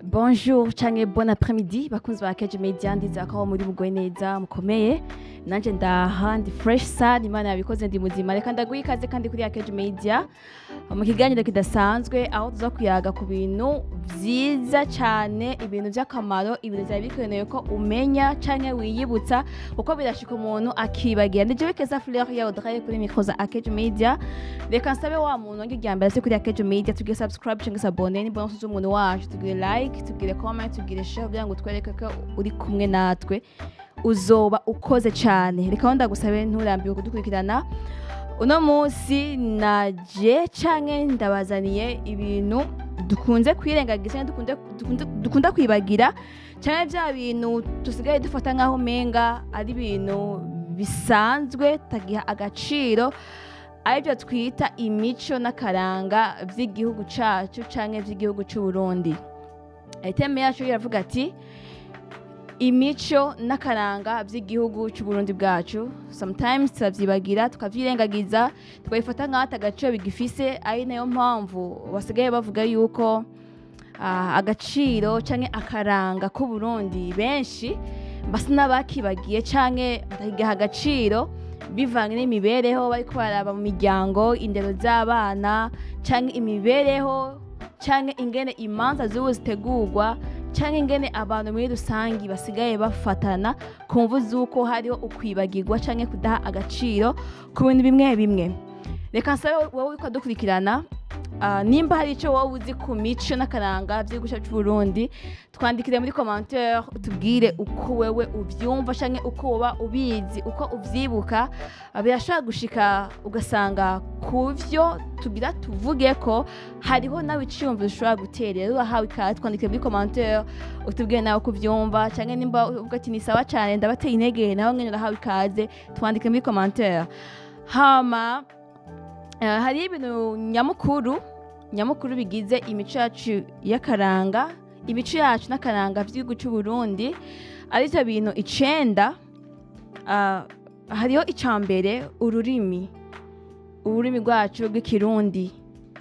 Bonjour canke bon après-midi bakunzi ba Keje Media ndiza ko muri mugwe neza mukomeye nanje ndaha ndi fresh sad Imana yabikoze ndi muzima reka ndaguha ikaze kandi kuri Keje Media mu kiganiro kidasanzwe aho tuza kuyaga ku bintu vyiza cyane ibintu by'akamaro ibintu byari bikeneye ko umenya canke wiyibutsa uko birashika umuntu akibagira ndije bikeza Fleur ya Audrey kuri micro za Keje Media reka nsabe wa muntu ngigambira se kuri Keje Media tugire subscribe canke s'abonner ni bonso z'umuntu wacu tugire like tugire comment tugire share kugira ngo twereke ko uri kumwe natwe uzoba ukoze cyane reka ndagusabe nturambiwe kudukurikirana uno munsi naje canke ndabazaniye ibintu dukunze kwirengagiza dukunda kwibagira cyane bya bintu tusigaye dufata nkaho menga ari ibintu bisanzwe tagiha agaciro aribyo twita imico n'akaranga by'igihugu cacu canke by'igihugu cy'u Burundi. Iteme yacu iravuga ati imico n'akaranga by'igihugu cy'u Burundi bwacu sometimes travyibagira tukavyirengagiza tukayifata nk'ata agaciro bigifise ari nayo mpamvu basigaye bavuga yuko agaciro canke akaranga ku Burundi benshi basa n'abakibagiye canke batagiha agaciro bivanye n'imibereho bariko baraba mu miryango indero z'abana canke imibereho canke ingene imanza z'ubu zitegurwa canke ingene abantu muri rusangi basigaye bafatana kumvu z'uko hariho ukwibagirwa canke kudaha agaciro ku bintu bimwe bimwe. Reka nsabe wowe uriko dukurikirana nimba hari ico wowe uzi ku mico n'akaranga by'igihugu cy'u Burundi twandikire muri commentaire utubwire uko wewe uvyumva canke uko uba ubizi uko uvyibuka birashobora gushika ugasanga kuvyo tugira tuvuge ko hariho nawe iciyumvo ushobora guterera urahawe ikaze twandikire muri commentaire utubwire nawe uko uvyumva canke nimba uvuga ati ni sawa cane ndabateye intege nawe nyene urahawe ikaze twandikire muri commentaire. Hama hari ibintu nyamukuru bigize imico yacu y'akaranga imico yacu n'akaranga by'igihugu cy'u Burundi aricyo bintu 9 hariho icambere ururimi rwacu rw'ikirundi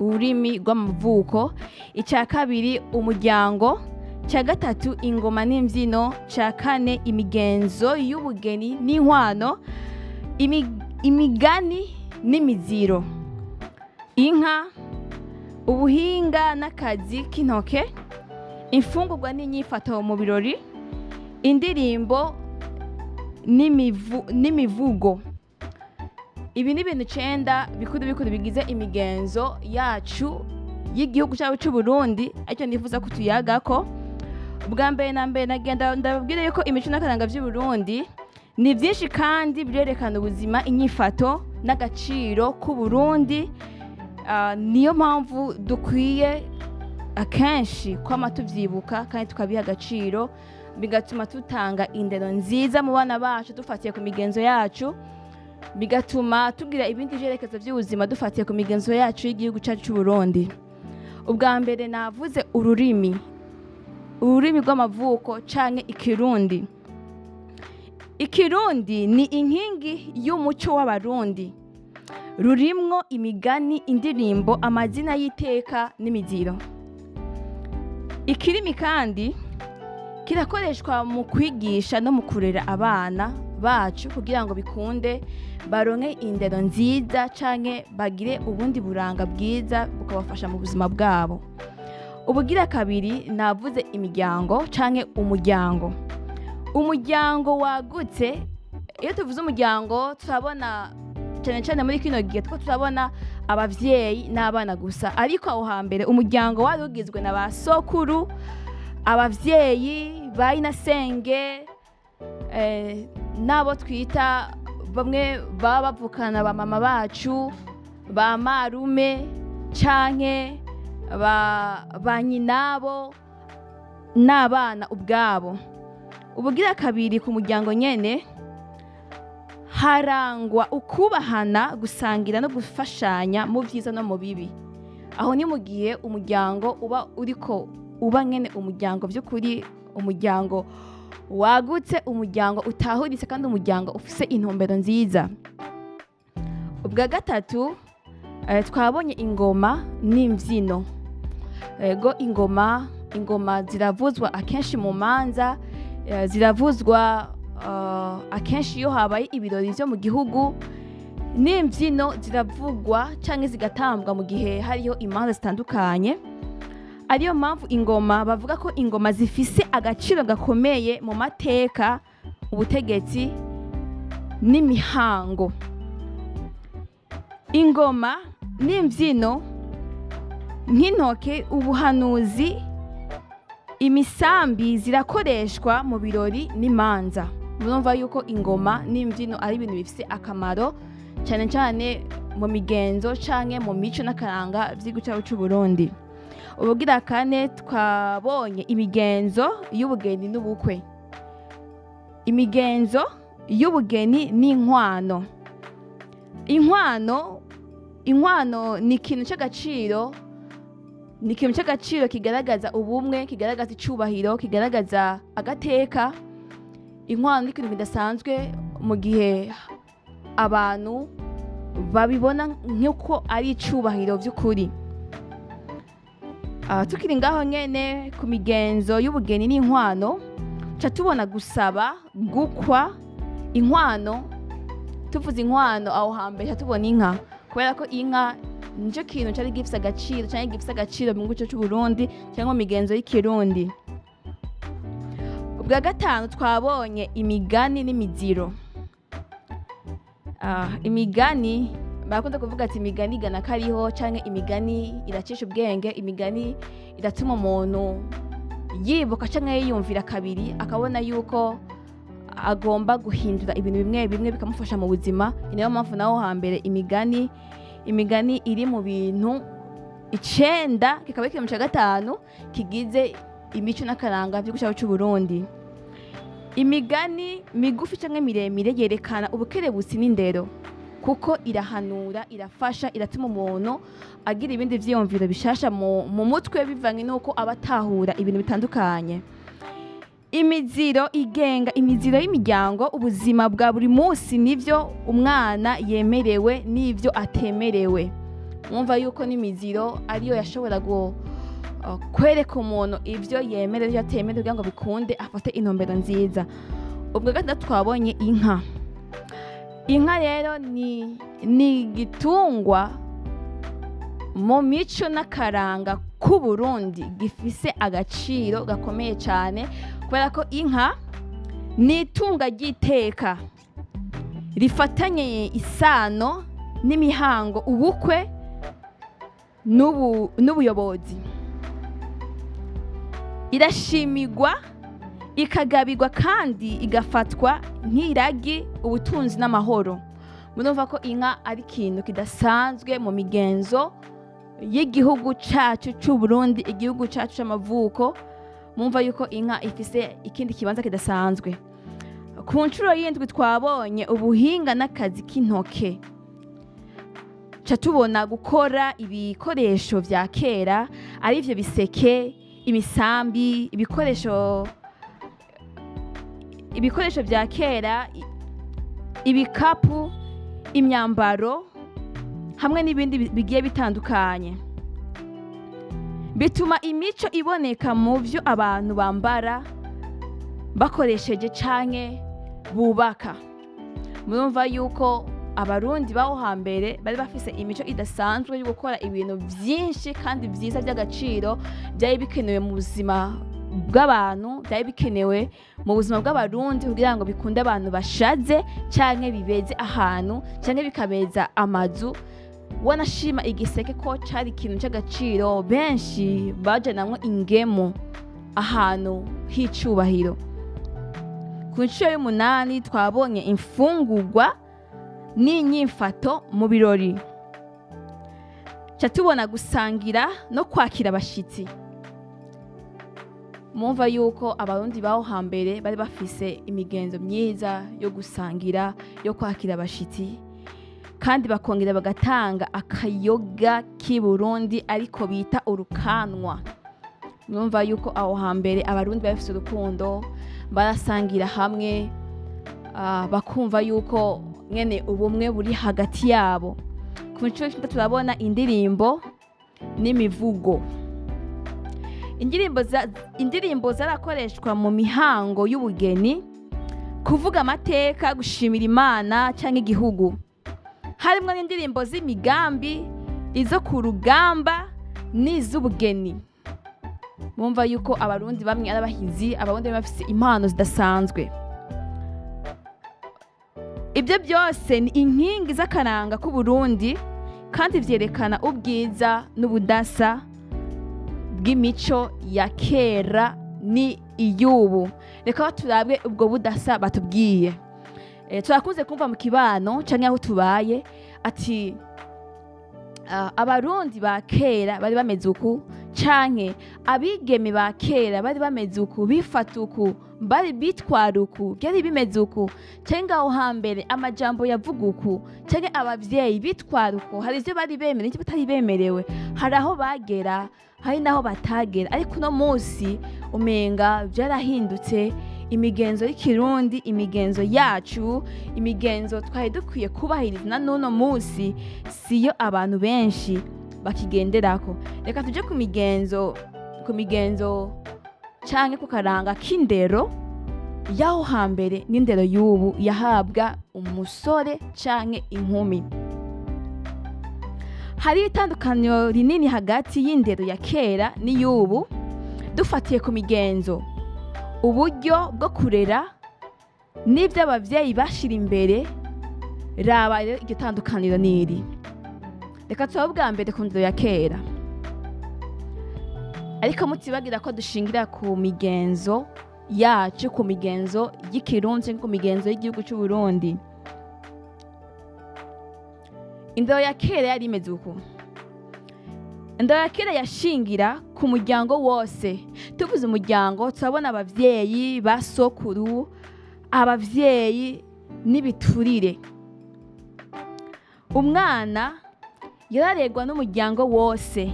ururimi rw'amavuko icya kabiri umuryango cya gatatu ingoma n'imbyino cya kane imigenzo y'ubugeni n'inkwano imigani n'imiziro inka ubuhinga n'akazi k'intoke imfungurwa n'inyifato mu birori indirimbo n'imivugo. Ibi ni ibintu 9 bikuru bigize imigenzo yacu y'igihugu cyacu cy'u Burundi ariko nifuza kutuyaga ko ubwa mbere na mbere nagenda ndababwira yuko imico n'akaranga by'u Burundi ni byinshi kandi birerekana ubuzima inyifato n'agaciro ku Burundi. Niyo mpamvu dukwiye akenshi kwama tuvyibuka kandi tukabiha agaciro bigatuma tutanga indero nziza mu bana bacu dufatiye ku migenzo yacu bigatuma tugira ibindi vyerekezo by'ubuzima dufatiye ku migenzo yacu y'igihugu cyacu cy'u Burundi. Ubwa mbere navuze ururimi rw'amavuko canke ikirundi ni inkingi y'umuco w'abarundi rurimwo imigani indirimbo amazina y'iteka n'imiziro. Ikirimi kandi kirakoreshwa mu kwigisha no mu kurera abana bacu kugira ngo bikunde baronke indero nziza canke bagire ubundi buranga bwiza bukabafasha mu buzima bwabo. Ubugira kabiri navuze imiryango canke umuryango wagutse. Iyo tuvuze umuryango turabona cyane muri kino gihe turabona abavyeyi n'abana gusa ariko aho hambere umuryango wari ugizwe na basokuru abavyeyi bayinasenge nabo twita bamwe baba bavukana ba mama bacu ba marume canke ba nyinabo n'abana ubwabo. Ubugira kabiri ku muryango nyene harangwa ukubahana gusangira no gufashanya mu byiza no mu bibi. Aho ni mu gihe umuryango uba nyene umuryango by'ukuri umuryango wagutse umuryango utahuritse kandi umuryango ufise intumbero nziza. Ubwa gatatu twabonye ingoma n'imbyino. Ego ingoma ingoma ziravuzwa akenshi mu manza, ziravuzwa akenshi iyo habaye ibirori vyo mu gihugu, n'imvyino ziravugwa canke zigatambwa mu gihe hariho imanza zitandukanye. Ariyo mpamvu ingoma bavuga ko ingoma zifise agaciro gakomeye mu mateka, ubutegetsi n'imihango. Ingoma n'imvyino nk'intoke, ubuhanuzi, imisambi zirakoreshwa mu birori n'imanza. Murumva yuko ingoma n'imvyino ari ibintu bifise akamaro cyane cyane mu migenzo canke mu mico n'akaranga vy'igihugu cacu c'u Burundi. Ubugira kane twabonye imigenzo y'ubugeni n'ubukwe. Imigenzo y'ubugeni n'inkwano. Inkwano ni ikintu c'agaciro kigaragaza ubumwe, kigaragaza icubahiro, kigaragaza agateka. Inkwano ni ikintu kidasanzwe mu gihe abantu babibona nk'uko ari icubahiro vy'ukuri. Tukiri ngaho nyene ku migenzo y'ubugeni n'inkwano, ca tubona gusaba, gukwa, inkwano. Tuvuze inkwano aho hambere ca tubona inka, kubera ko inka nico kintu cari gifise agaciro canke gifise agaciro mu gihugu c'u Burundi cyangwa mu migenzo y'ikirundi. Ubwa gatanu twabonye imigani n'imiziro. Imigani barakunda kuvuga ati imigani igana kariho canke imigani iracisha ubwenge, imigani iratuma umuntu yibuka canke yiyumvira kabiri, akabona yuko agomba guhindura ibintu bimwe bimwe bikamufasha mu buzima. Niyo mpamvu naho hambere imigani iri mu bintu 9, kikaba ikintu ca gatanu kigize imico n'akaranga vy'igihugu cacu c'u Burundi. Imigani migufi canke miremire yerekana ubukerebutsi n'indero, kuko irahanura, irafasha, iratuma umuntu agira ibindi vyiyumviro bishasha mu mutwe bivanye nuko abatahura ibintu bitandukanye. Imiziro igenga imiziro y'imiryango, ubuzima bwa buri munsi, nivyo umwana yemerewe n'ivyo atemerewe. Mwumva yuko n'imiziro ariyo yashobora kwereka umuntu ivyo yemerewe n'ivyo atemerewe kugira ngo bikunde afate intumbero nziza. Ubwo gatatu twabonye inka. Inka rero ni igitungwa mu mico n'akaranga k'u Burundi gifise agaciro gakomeye cyane, kubera ko inka ni itunga ry'iteka rifatanye isano n'imihango, ubukwe n'ubuyobozi. Irashimigwa, ikagabirwa kandi igafatwa nk'iragi, ubutunzi n'amahoro. Murumva ko inka ari ikintu kidasanzwe mu migenzo y'igihugu cacu c'u Burundi, igihugu cacu c'amavuko. Mumva yuko inka ifise ikindi kibanza kidasanzwe. Ku nshuro y'indwi twabonye ubuhinga n'akazi k'intoke. Ca tubona gukora ibikoresho vya kera, ari vyo biseke, imisambi, ibikoresho vya kera, ibikapu, imyambaro, hamwe n'ibindi bigiye bitandukanye. Bituma imico iboneka mu vyo abantu bambara, bakoresheje canke bubaka. Murumva yuko abarundi baho hambere bari bafise imico idasanzwe yo gukora ibintu vyinshi kandi vyiza vy'agaciro, byari bikenewe mu buzima bw'abantu, byari bikenewe mu buzima bw'abarundi kugira ngo bikunde abantu bashaze canke bibeze ahantu canke bikabeza amazu. Wanashima igiseke ko cari ikintu c'agaciro, benshi bajanamwo ingemu ahantu h'icubahiro. Ku nshuro y'umunani twabonye imfungurwa n'inyifato mu birori. Ca tubona gusangira no kwakira abashitsi. Mumva yuko abarundi baho hambere bari bafise imigenzo myiza yo gusangira, yo kwakira abashitsi, kandi bakongera bagatanga akayoga k'i Burundi ariko bita urukanwa. Mumva yuko aho hambere abarundi bafise urukundo, barasangira hamwe, bakumva yuko nyene ubumwe buri hagati yabo. Ku nshuro turabona indirimbo n'imivugo. indirimbo zarakoreshwa mu mihango y'ubugeni, kuvuga amateka, gushimira Imana cyangwa igihugu. Harimo n'indirimbo z'imigambi, izo ku rugamba n'iz'ubugeni. Mumva yuko abarundi bamwe ari abahizi, abarundi bafite impano zidasanzwe. Ibyo byose ni inkingi z'akaranga k'Uburundi kandi vyerekana ubwiza n'ubudasa bw'imico ya kera ni iyubu. Reka turabe ubwo budasa batubwiye. Turakunze kumva mu kibano canke aho tubaye ati abarundi ba kera bari bameze uku, canke abigeme ba kera bari bameze uku, bifata uku, bari bitwara uku, byari bimeze uku, canke aho hambere amajambo yavuga uku, canke abavyeyi bitwara uku. Hari ivyo bari bemerewe n'ivyo batari bemerewe, hari aho bagera, hari naho batagera. Ariko uno munsi umenga byarahindutse. Imigenzo y'ikirundi, imigenzo yacu, imigenzo twari dukwiye kubahiriza na n'uno munsi siyo abantu benshi bakigenderako. Reka tuje ku migenzo canke ku karanga k'indero y'aho hambere n'indero y'ubu yahabwa umusore canke inkumi. Hari itandukaniro rinini hagati y'indero ya kera n'iyubu. Dufatiye ku migenzo, uburyo bwo kurera n'ibyo abavyeyi bashira imbere, raba rero iryo tandukaniro niri. Reka tuba bwa mbere ku ndero ya kera, ariko mutibagira ko dushingira ku migenzo yacu, ku migenzo y'ikirundi, ku migenzo y'igihugu cy'u Burundi. Indero ya kera yari imeze uku. Indero ya kera yashingira ku muryango wose. Tuvuze umuryango turabona abavyeyi, basokuru, abavyeyi n'ibiturire. Umwana yararegwa n'umuryango wose,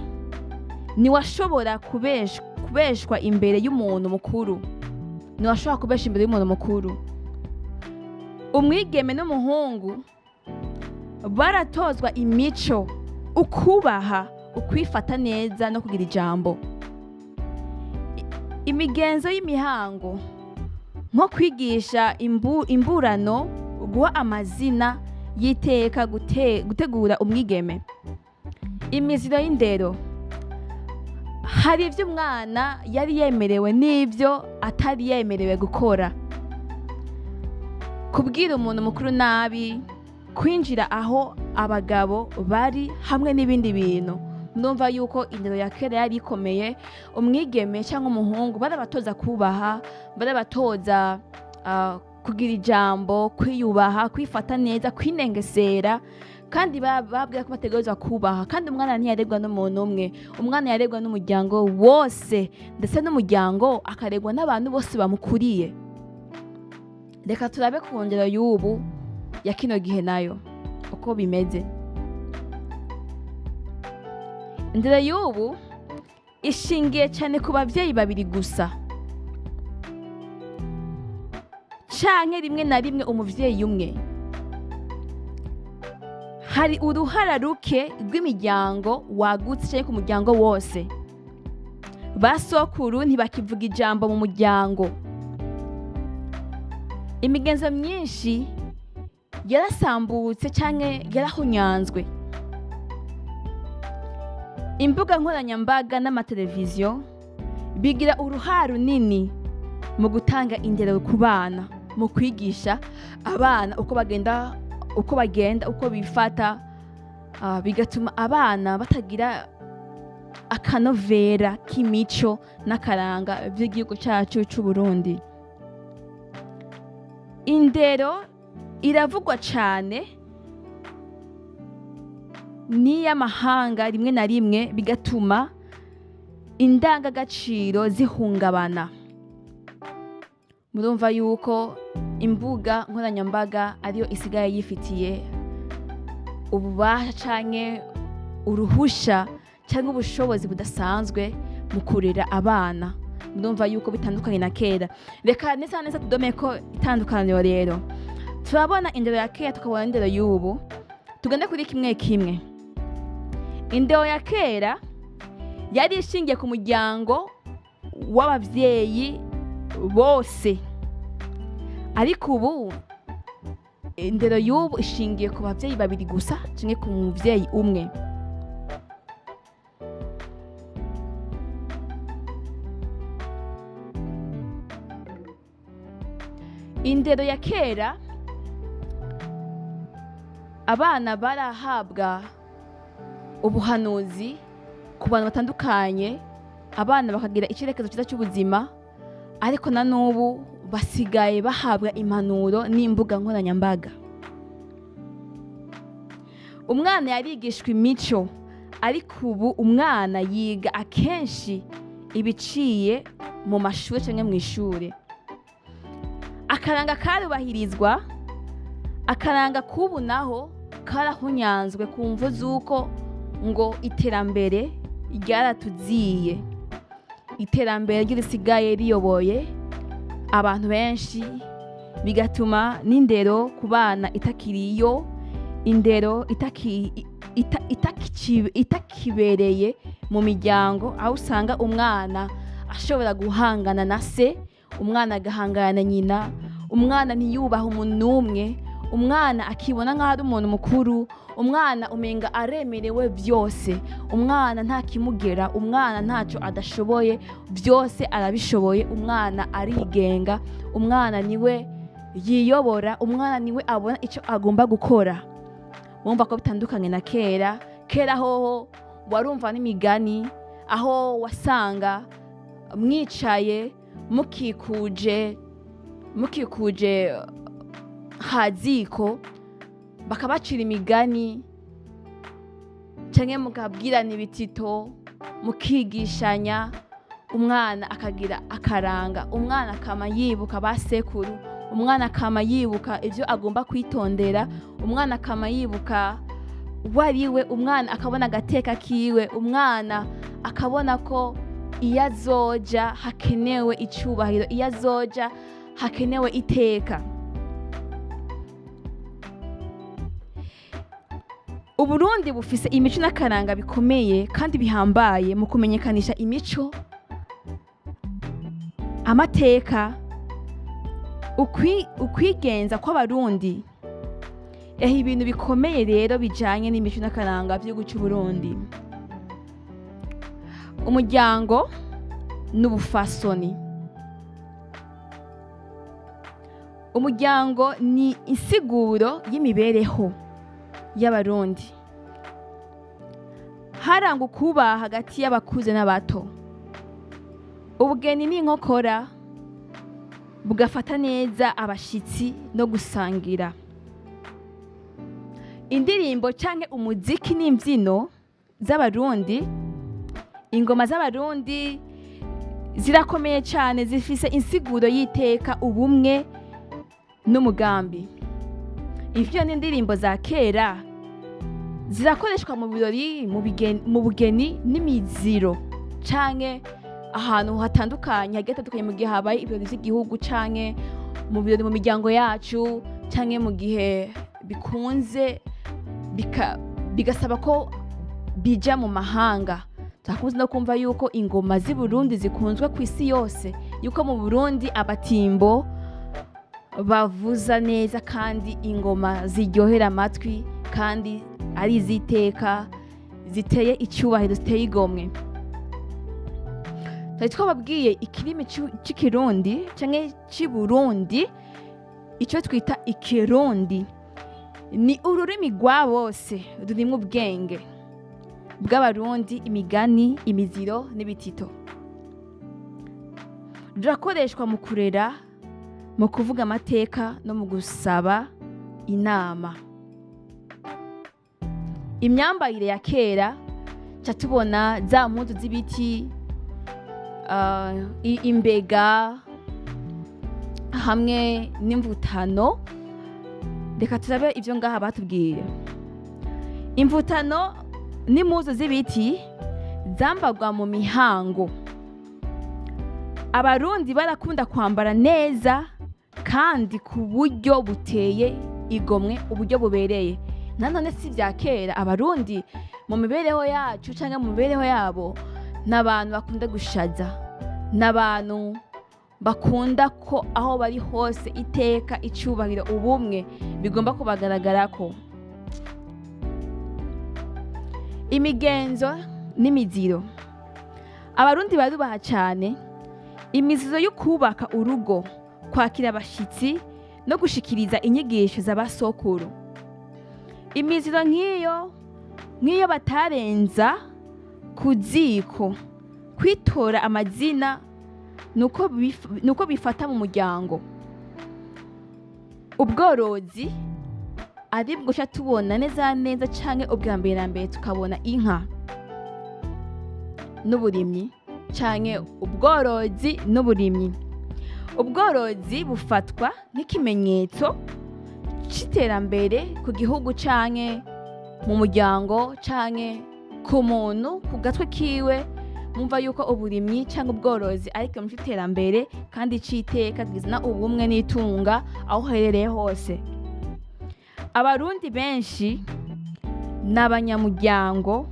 niwashobora kubeshwa imbere y'umuntu mukuru, niwashobora kubesha imbere y'umuntu mukuru. Umwigeme n'umuhungu baratozwa imico, ukubaha, ukwifata neza no kugira ijambo. Imigenzo y'imihango nko kwigisha imburano, guha amazina y'iteka, gutegura umwigeme. Imiziro y'indero, hari ivyo umwana yari yemerewe n'ivyo atari yemerewe gukora. Kubwira umuntu mukuru nabi, kwinjira aho abagabo bari, hamwe n'ibindi bintu. Ndumva yuko indero ya kera yari ikomeye. Umwigeme cyangwa umuhungu barabatoza kubaha, barabatoza kugira ijambo, kwiyubaha, kwifata neza, kwinengesera, kandi babwira ko bategerezwa kubaha. Kandi umwana ntiyaregwa n'umuntu umwe, umwana yaregwa n'umuryango wose, ndetse n'umuryango akaregwa n'abantu bose bamukuriye. Reka turabe ku ndero y'ubu ya kino gihe nayo uko bimeze. Indero y'ubu ishingiye cyane ku bavyeyi babiri gusa, canke rimwe na rimwe umuvyeyi umwe. Hari uruhara ruke rw'imiryango wagutse canke ku muryango wose. Basokuru ntibakivuga ijambo mu muryango. Imigenzo myinshi yarasambutse canke yarahunyanzwe. Imbuga nkoranyambaga n'amateleviziyo bigira uruhara runini mu gutanga indero ku bana, mu kwigisha abana uko bagenda, uko bifata, bigatuma abana batagira akanovera k'imico n'akaranga by'igihugu cyacu cy'u Burundi. Indero iravugwa cyane n'iy'amahanga rimwe na rimwe, bigatuma indangagaciro zihungabana. Murumva yuko imbuga nkoranyambaga ariyo isigaye yifitiye ububasha canke uruhusha cyangwa ubushobozi budasanzwe mu kurera abana. Murumva yuko bitandukanye na kera. Reka neza tudome ko itandukaniro rero. Turabona indero ya kera tukabona indero y'ubu. Tugende kuri kimwe kimwe. Indero ya kera yari ishingiye ku muryango w'abavyeyi bose, ariko ubu indero y'ubu ishingiye ku bavyeyi babiri gusa canke ku muvyeyi umwe. Indero ya kera abana barahabwa ubuhanuzi ku bantu batandukanye, abana bakagira icerekezo cyiza cy'ubuzima, ariko na n'ubu basigaye bahabwa impanuro n'imbuga nkoranyambaga. Umwana yarigishwa imico, ariko ubu umwana yiga akenshi ibiciye mu mashuri canke mw'ishure. Akaranga karubahirizwa, akaranga k'ubu naho karahunyanzwe ku mvo z'uko ngo iterambere ryaratuziye, iterambere risigaye riyoboye abantu benshi, bigatuma n'indero ku bana itakiriyo, indero itakibereye mu miryango, aho usanga umwana ashobora guhangana na se, umwana agahangana na nyina, umwana ntiyubaha umuntu n'umwe, umwana akibona nk'aho ari umuntu mukuru, umwana umenga aremerewe byose, umwana nta kimugera, umwana ntacyo adashoboye, byose arabishoboye, umwana arigenga, umwana niwe yiyobora, umwana niwe abona icyo agomba gukora. Mumva ko bitandukanye na kera. Kera hoho warumva n'imigani, aho wasanga mwicaye mukikuje haziko, bakabacira imigani canke mukabwirana ibitito, mukigishanya, umwana akagira akaranga, umwana akama yibuka basekuru, umwana akama yibuka ivyo agomba kwitondera, umwana akama yibuka wariwe, umwana akabona agateka kiwe, umwana akabona ko iyo azoja hakenewe icubahiro, iyo azoja hakenewe iteka. Uburundi bufise imico n'akaranga bikomeye kandi bihambaye mu kumenyekanisha imico, amateka, ukwigenza kw'abarundi. Ibintu bikomeye rero bijanye n'imico n'akaranga vy'igihugu c'Uburundi. Umuryango n'ubufasoni. Umuryango ni insiguro y'imibereho y'abarundi, haranga ukubaha hagati y'abakuze n'abato, ubugeni n'inkokora, bugafata neza abashitsi no gusangira. Indirimbo canke umuziki n'imvyino z'abarundi, ingoma z'abarundi zirakomeye cane, zifise insiguro y'iteka, ubumwe n'umugambi. Ivyo n'indirimbo za kera zirakoreshwa mu birori, mu bugeni n'imiziro, canke ahantu hatandukanye hagiye hatandukanye, mu gihe habaye ibirori vy'igihugu, canke mu birori mu miryango yacu, canke mu gihe bikunze bigasaba ko bija mu mahanga. Turakunze no kumva yuko ingoma z'i Burundi zikunzwe ku isi yose, yuko mu Burundi abatimbo bavuza neza kandi ingoma ziryohera amatwi, kandi ari iziteka, ziteye icyubahiro, ziteye igomwe. Twari twababwiye ikirimi c'ikirundi canke c'i Burundi, ico twita ikirundi ni ururimi rwa bose, rurimwo ubwenge bw'abarundi, imigani, imiziro n'ibitito. Rurakoreshwa mu kurera, mu kuvuga amateka no mu gusaba inama. Imyambarire ya kera ca tubona za mpuzu z'ibiti, imbega hamwe n'imvutano. Reka turabe ivyo ngaha batubwiye. Imvutano n'impuzu z'ibiti zambarwa mu mihango. Abarundi barakunda kwambara neza kandi ku buryo buteye igomwe, uburyo bubereye. Nanone si vya kera, abarundi mu mibereho yacu canke mu mibereho yabo n'abantu bakunda gushaza, n'abantu bakunda ko aho bari hose iteka, icubahiro, ubumwe bigomba kubagaragara ko. Imigenzo n'imiziro. Abarundi barubaha cyane imiziro yo kubaka urugo, kwakira abashitsi no gushikiriza inyigisho z'abasokuru. Imiziro nk'iyo batarenza ku ziko, kwitora amazina nuko bifata mu muryango. Ubworozi ari bwo tubona neza canke ubwa mbere na mbere tukabona inka n'uburimyi, canke ubworozi n'uburimyi. Ubworozi bufatwa nk'ikimenyetso c'iterambere ku gihugu canke mu muryango canke ku muntu ku gatwe kiwe. Mumva yuko uburimyi cyangwa ubworozi ari ikintu c'iterambere kandi c'iteka, kizana ubumwe n'itunga aho uherereye hose. Abarundi benshi n'abanyamuryango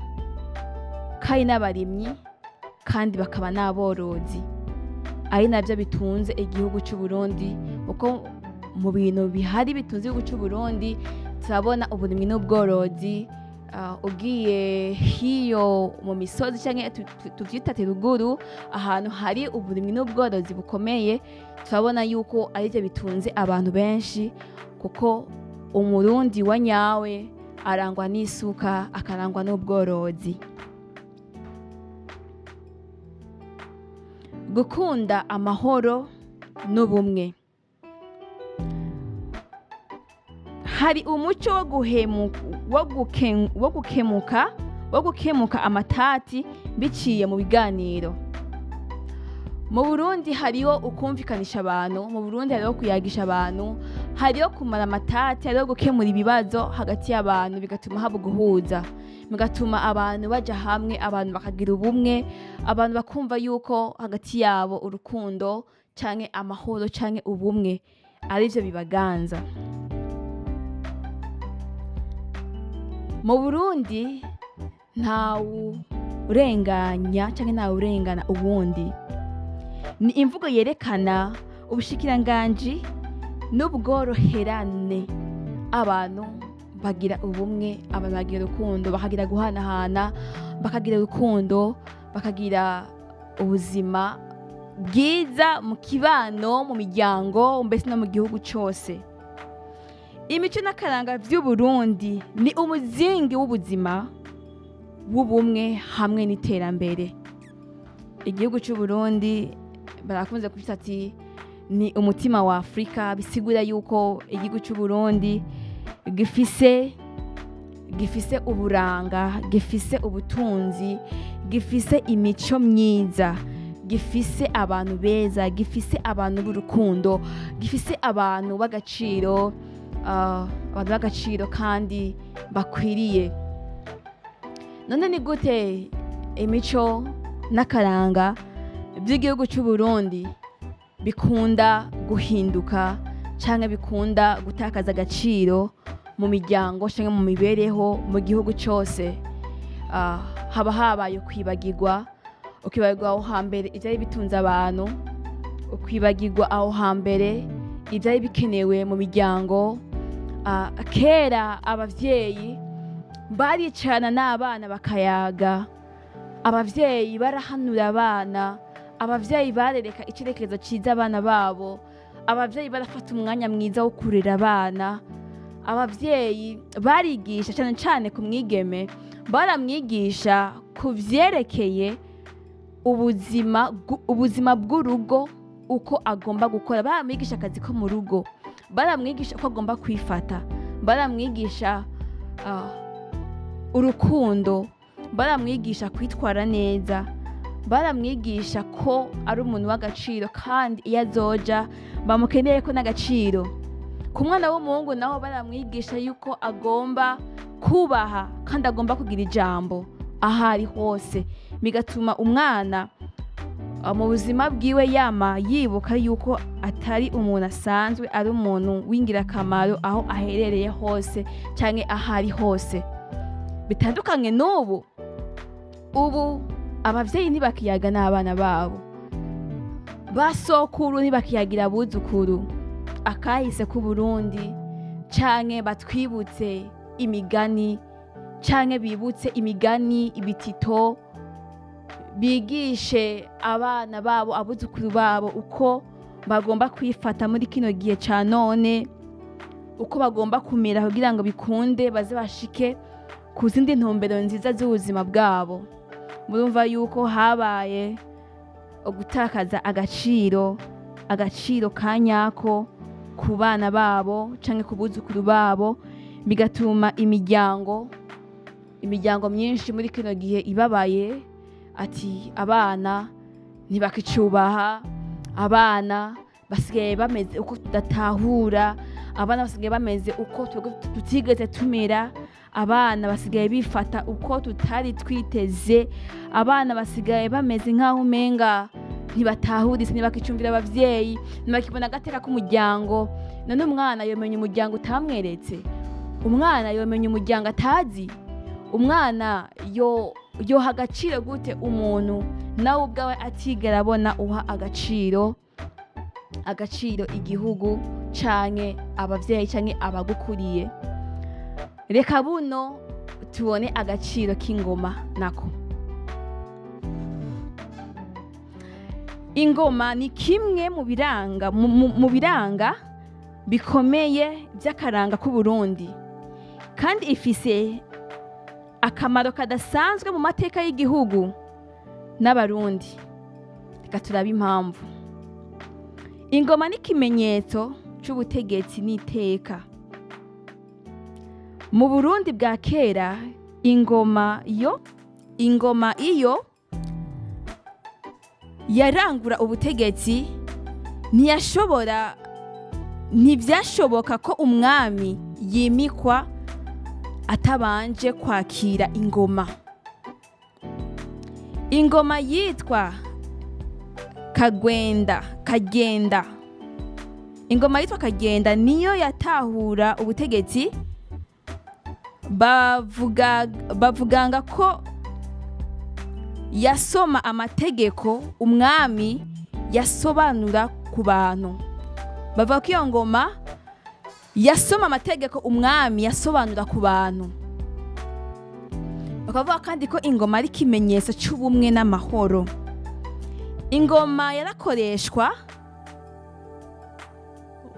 kandi n'abarimyi, kandi bakaba n'aborozi, ari navyo bitunze igihugu cy'u Burundi. Kuko mu bintu bihari bitunze igihugu cy'u Burundi turabona uburimyi n'ubworozi. Ugiye hiyo mu misozi cyangwa tuvyita ruguru, ahantu hari uburimyi n'ubworozi bukomeye, turabona yuko arivyo bitunze abantu benshi. Kuko umurundi wa nyawe arangwa n'isuka, akarangwa n'ubworozi. Gukunda amahoro n'ubumwe. Hari umuco wo gukemuka amatati biciye mu biganiro. Mu Burundi hariho ukumvikanisha abantu, mu Burundi hariho kuyagisha abantu, hariho kumara amatati, hariho gukemura ibibazo hagati y'abantu, bigatuma haba guhuza, bigatuma abantu baja hamwe, abantu bakagira ubumwe, abantu bakumva yuko hagati yabo urukundo canke amahoro canke ubumwe arivyo bibaganza. Mu Burundi ntawurenganya canke ntawurengana uwundi. Ni imvugo yerekana ubushikiranganji n'ubworoherane. Abantu bagira ubumwe, abantu bagira urukundo, bakagira guhanahana, bakagira urukundo, bakagira ubuzima bwiza mu kibano, mu miryango, mbese no mu gihugu cyose. Imico n'akaranga vy'u Burundi ni umuzingi w'ubuzima, w'ubumwe hamwe n'iterambere. Igihugu cy'u Burundi barakunze kwita ati ni umutima wa Afrika, bisigura yuko igihugu cy'u Burundi gifise uburanga, gifise ubutunzi, gifise imico myiza, gifise abantu beza, gifise abantu b'urukundo, gifise abantu b'agaciro, abantu b'agaciro kandi bakwiriye. None ni gute imico n'akaranga by'igihugu cy'u Burundi bikunda guhinduka canke bikunda gutakaza agaciro mu miryango canke mu mibereho mu gihugu cyose? Haba habaye kwibagirwa, ukibagirwa aho hambere ivyari bitunze abantu, ukwibagirwa aho hambere ivyari bikenewe mu miryango. Kera abavyeyi baricarana n'abana bakayaga, abavyeyi barahanura abana, abavyeyi barereka icerekezo ciza abana babo, abavyeyi barafata umwanya mwiza wo kurera abana, abavyeyi barigisha cyane cyane ku mwigeme, baramwigisha ku vyerekeye ubuzima bw'urugo, uko agomba gukora, baramwigisha akazi ko mu rugo, baramwigisha uko agomba kwifata, baramwigisha urukundo, baramwigisha kwitwara neza, baramwigisha ko ari umuntu w'agaciro kandi iyo azoja bamukeneye ko n'agaciro. Ku mwana w'umuhungu naho baramwigisha yuko agomba kubaha kandi agomba kugira ijambo aho ari hose, bigatuma umwana mu buzima bwiwe yama yibuka yuko atari umuntu asanzwe, ari umuntu w'ingirakamaro aho aherereye hose canke aho ari hose. Bitandukanye n'ubu abavyeyi ntibakiyaga n'abana babo, basokuru ntibakiyagira abuzukuru akahise k'Uburundi, canke batwibutse imigani, canke bibutse imigani, ibitito, bigishe abana babo, abuzukuru babo uko bagomba kwifata muri kino gihe ca none, uko bagomba kumera kugira ngo bikunde baze bashike ku zindi ntumbero nziza z'ubuzima bwabo. Murumva yuko habaye gutakaza agaciro ka nyako ku bana babo canke ku buzukuru babo, bigatuma imiryango myinshi muri kino gihe ibabaye, ati abana ntibakicubaha, abana basigaye bameze uko tudatahura, abana basigaye bameze uko tutigeze tumera, abana basigaye bifata uko tutari twiteze, abana basigaye bameze nk'aho umenga ntibatahurize, ntibakicumvira abavyeyi, ntibakibona agateka k'umuryango. None umwana yomenya umuryango utamweretse? Umwana yomenya umuryango atazi? Umwana yoha agaciro gute umuntu nawe ubwawe atigera abona uha agaciro igihugu canke abavyeyi canke abagukuriye? Reka buno tubone agaciro k'ingoma nako. Ingoma ni kimwe mu biranga bikomeye by'akaranga k'Uburundi, kandi ifise akamaro kadasanzwe mu mateka y'igihugu n'abarundi. Reka turabe impamvu. Ingoma ni ikimenyetso c'ubutegetsi n'iteka. Mu Burundi bwa kera, ingoma iyo yarangura ubutegetsi, ntivyashoboka ko umwami yimikwa atabanje kwakira ingoma. Ingoma yitwa kagenda. Ingoma yitwa kagenda niyo yatahura ubutegetsi. Bavuganga ko yasoma amategeko umwami yasobanura ku bantu. Bavuga ko iyo ngoma yasoma amategeko umwami yasobanura ku bantu. Bakavuga kandi ko ingoma ari ikimenyetso c'ubumwe n'amahoro. Ingoma yarakoreshwa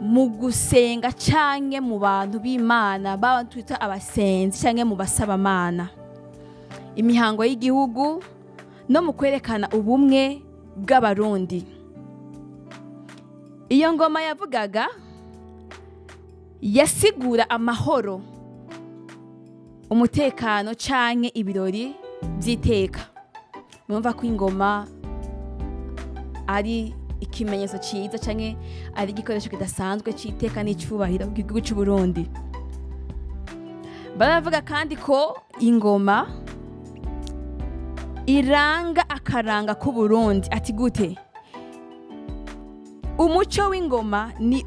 mu gusenga canke mu bantu b'Imana, baba twita abasenzi canke mu basabamana, imihango y'igihugu, no mu kwerekana ubumwe bw'abarundi. Iyo ngoma yavugaga, yasigura amahoro, umutekano canke ibirori by'iteka. Murumva ko ingoma ari ikimenyetso ciza canke ari igikoresho kidasanzwe c'iteka n'icubahiro mu gihugu c'Uburundi. Baravuga kandi ko ingoma iranga akaranga k'Uburundi. Ati gute? Umuco w'ingoma ni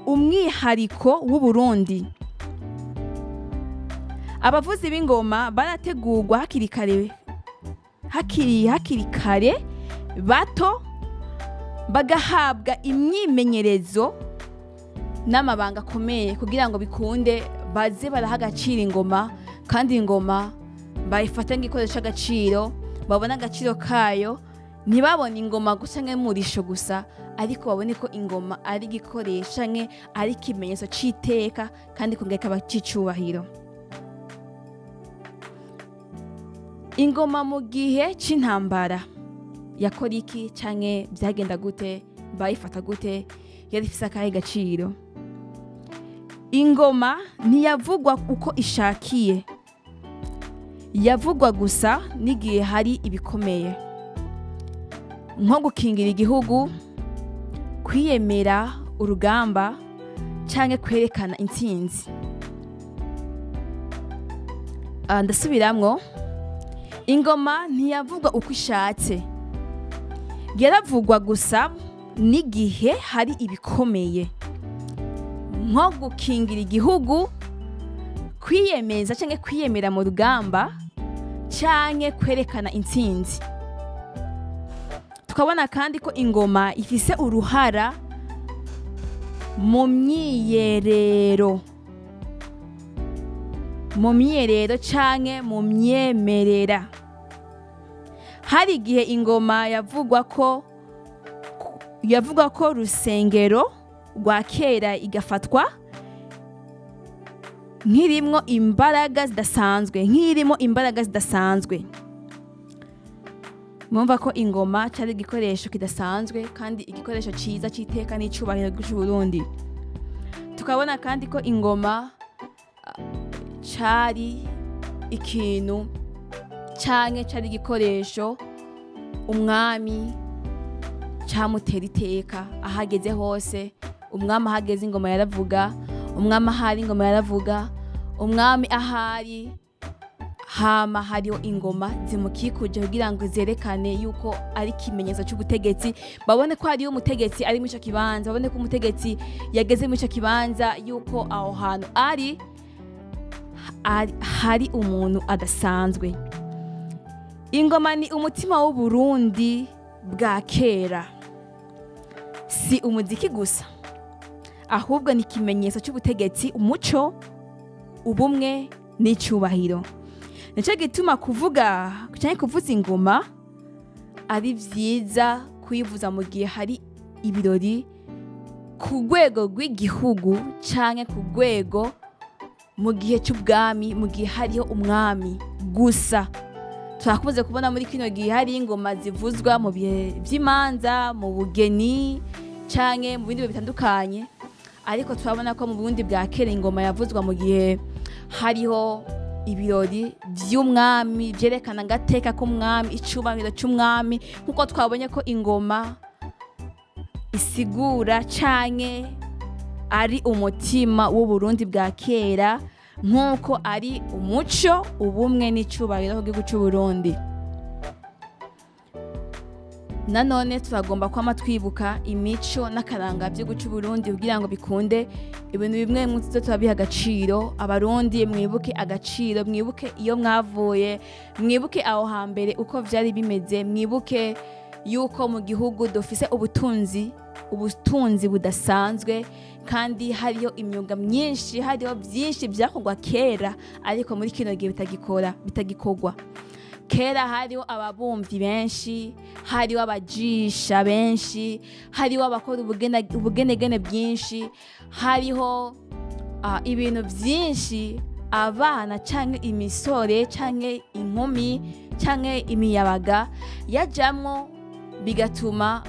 umwihariko w'Uburundi. Abavuzi b'ingoma barategurwa hakiri kare bato, bagahabwa imyimenyerezo n'amabanga akomeye kugira ngo bikunde baze baraha agaciro ingoma, kandi ingoma bayifata nk'igikoresho c'agaciro, babona agaciro kayo, ntibabone ingoma gusa nk'umurisho gusa, ariko babone ko ingoma ari igikoresho canke ari ikimenyetso c'iteka kandi kongera kikaba c'icubahiro. Ingoma mu gihe c'intambara yakora iki canke byagenda gute? Bayifata gute? Yari ifise akahe gaciro? Ingoma ntiyavugwa uko ishakiye, yavugwa gusa n'igihe hari ibikomeye, nko gukingira igihugu, kwiyemera urugamba, canke kwerekana intsinzi. Ndasubiramwo, ingoma ntiyavugwa uko ishatse, yaravugwa gusa n'igihe hari ibikomeye, nko gukingira igihugu, kwiyemeza canke kwiyemera mu rugamba, canke kwerekana intsinzi. tukabona kandi ko ingoma ifise uruhara mu myiyerero canke mu myemerera. Hari igihe ingoma yavugwa ko rusengero rwa kera igafatwa nk'irimo imbaraga zidasanzwe. Mwumva ko ingoma cyari igikoresho kidasanzwe kandi igikoresho cyiza cy'iteka n'icubahiro cy'u Burundi. Tukabona kandi ko ingoma cyari ikintu canke cyari igikoresho umwami cyamutera iteka ahageze hose. Umwami ahageze ingoma yaravuga, umwami ahari ingoma yaravuga, umwami ahari hama hariho ingoma zimukikuje kugira ngo zerekane yuko ari ikimenyetso cy'ubutegetsi. Babone ko hariyo umutegetsi ari muri ico kibanza, babone ko umutegetsi yageze muri ico kibanza, yuko aho hantu hari umuntu adasanzwe. Ingoma ni umutima w'Uburundi bwa kera, si umuziki gusa, ahubwo ni ikimenyetso cy'ubutegetsi, umuco, ubumwe n'icubahiro. Nico gituma kuvuza ingoma ari vyiza kuyivuza mu gihe hari ibirori ku rwego rw'igihugu canke ku rwego mu gihe cy'ubwami, mu gihe hariho umwami gusa. Turakunze kubona muri kino gihe hari ingoma zivuzwa mu bihe vy'imanza, mu bugeni canke mu bindi bihe bitandukanye, ariko turabona ko mu Burundi bwa kera ingoma yavuzwa mu gihe hariho ibirori vy'umwami vyerekana agateka k'umwami, icubahiro c'umwami, nkuko twabonye ko ingoma isigura canke ari umutima w'Uburundi bwa kera, nkuko ari umuco, ubumwe n'icubahiro cy'igihugu c'u Burundi. Nanone turagomba kwama twibuka imico n'akaranga by'igihugu c'u Burundi kugira ngo bikunde ibintu bimwe muzo turabiha agaciro. Abarundi mwibuke agaciro, mwibuke iyo mwavuye, mwibuke aho hambere uko vyari bimeze, mwibuke yuko mu gihugu dufise ubutunzi budasanzwe, kandi hariyo imyuga myinshi, hariyo byinshi byakorwa kera ariko muri kino gihe bitagikorwa. Kera hariho ababumvi benshi, hariho abajisha benshi, hariho abakora ubugenegene bwinshi, hariho ibintu byinshi abana canke imisore canke inkumi canke imiyabaga yajamwo, bigatuma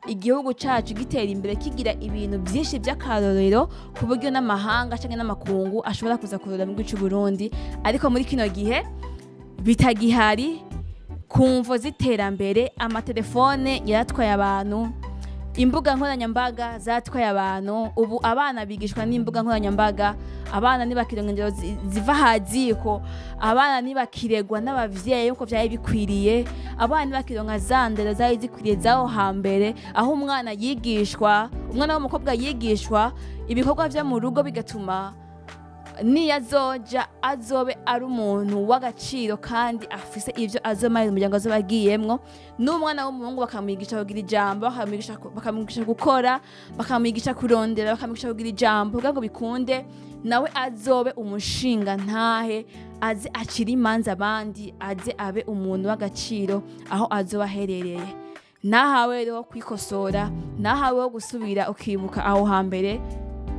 igihugu cacu gitera imbere, kigira ibintu byinshi by'akarorero ku buryo n'amahanga canke n'amakungu ashobora kuza kurora mu gihugu c'u Burundi. Ariko muri kino gihe bitagihari, kumvo z'iterambere, amatelefone yaratwaye abantu, imbuga nkoranyambaga zatwaye abantu. Ubu abana bigishwa n'imbuga nkoranyambaga, abana ntibakironka ingero ziva haziko, abana ntibakiregwa n'abavyeyi uko vyari bikwiriye, abana ntibakironka za ndero zari zikwiriye zaho hambere, aho umwana w'umukobwa yigishwa ibikorwa vyo mu rugo, bigatuma niyazoja azobe ari umuntu w'agaciro kandi afise ivyo azomarira umuryango azoba agiyemwo. N'umwana w'umuhungu bakamwigisha kugira ijambo, bakamwigisha gukora, bakamwigisha kurondera, bakamwigisha kugira ijambo kugira ngo bikunde nawe azobe umushinga ntahe, aze acira imanza abandi, aze abe umuntu w'agaciro aho azoba aherereye. Nahawe rero kwikosora, nahawe wo gusubira ukibuka aho hambere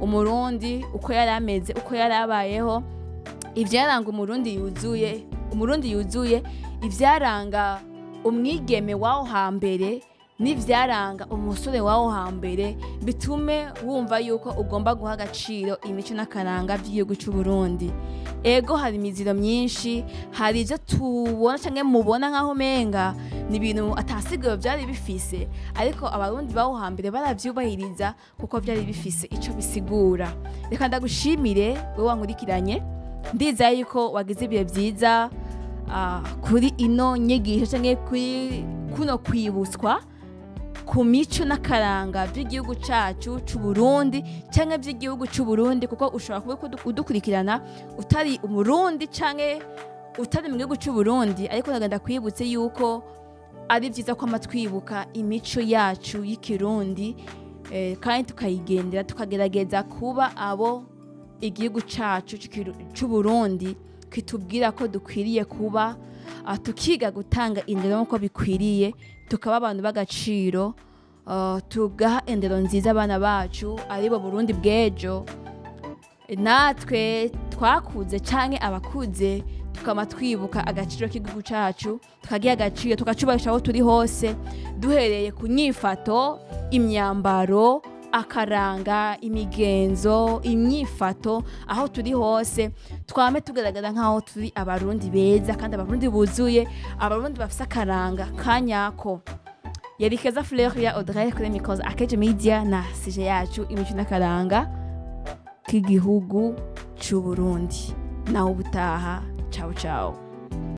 Umurundi uko yari ameze, uko yari abayeho, ivyaranga umurundi yuzuye, ivyaranga umwigeme waho hambere n'ivyaranga umusore waho hambere, bitume wumva yuko ugomba guha agaciro imico n'akaranga by'igihugu c'u Burundi. Ego hari imiziro myinshi, hari ivyo tubona canke mubona nkaho menga ni ibintu atasiguro vyari bifise, ariko abarundi baho hambere baravyubahiriza kuko vyari bifise ico bisigura. Reka ndagushimire wewe wankurikiranye, ndiza yuko wagize ibihe vyiza kuri ino nyigisho canke kuri kuno kwibutswa ku mico n'akaranga by'igihugu cacu c'u Burundi canke by'igihugu c'u Burundi, kuko ushobora kuba udukurikirana utari umurundi canke utari mu gihugu c'u Burundi, ariko ndagenda kwibutse yuko ari byiza ko twibuka imico yacu y'ikirundi kandi tukayigendera tukagerageza kuba abo igihugu cacu c'Uburundi kitubwira ko dukwiriye kuba tukiga gutanga indero nk'uko bikwiriye tukaba abantu b'agaciro tugaha indero nziza abana bacu aribo Burundi bw'ejo natwe twakuze canke abakuze tukama twibuka agaciro k'igihugu cacu tukagiha agaciro tukacubahiriza aho turi hose duhereye ku nyifato imyambaro akaranga imigenzo imyifato aho turi hose twame tugaragara nk'aho turi abarundi beza kandi abarundi buzuye abarundi bafise akaranga kanyako yari Keza Fleur ya Audrey kuri micros Akeje Media na sije yacu imico n'akaranga k'igihugu c'Uburundi naho ubutaha ciao ciao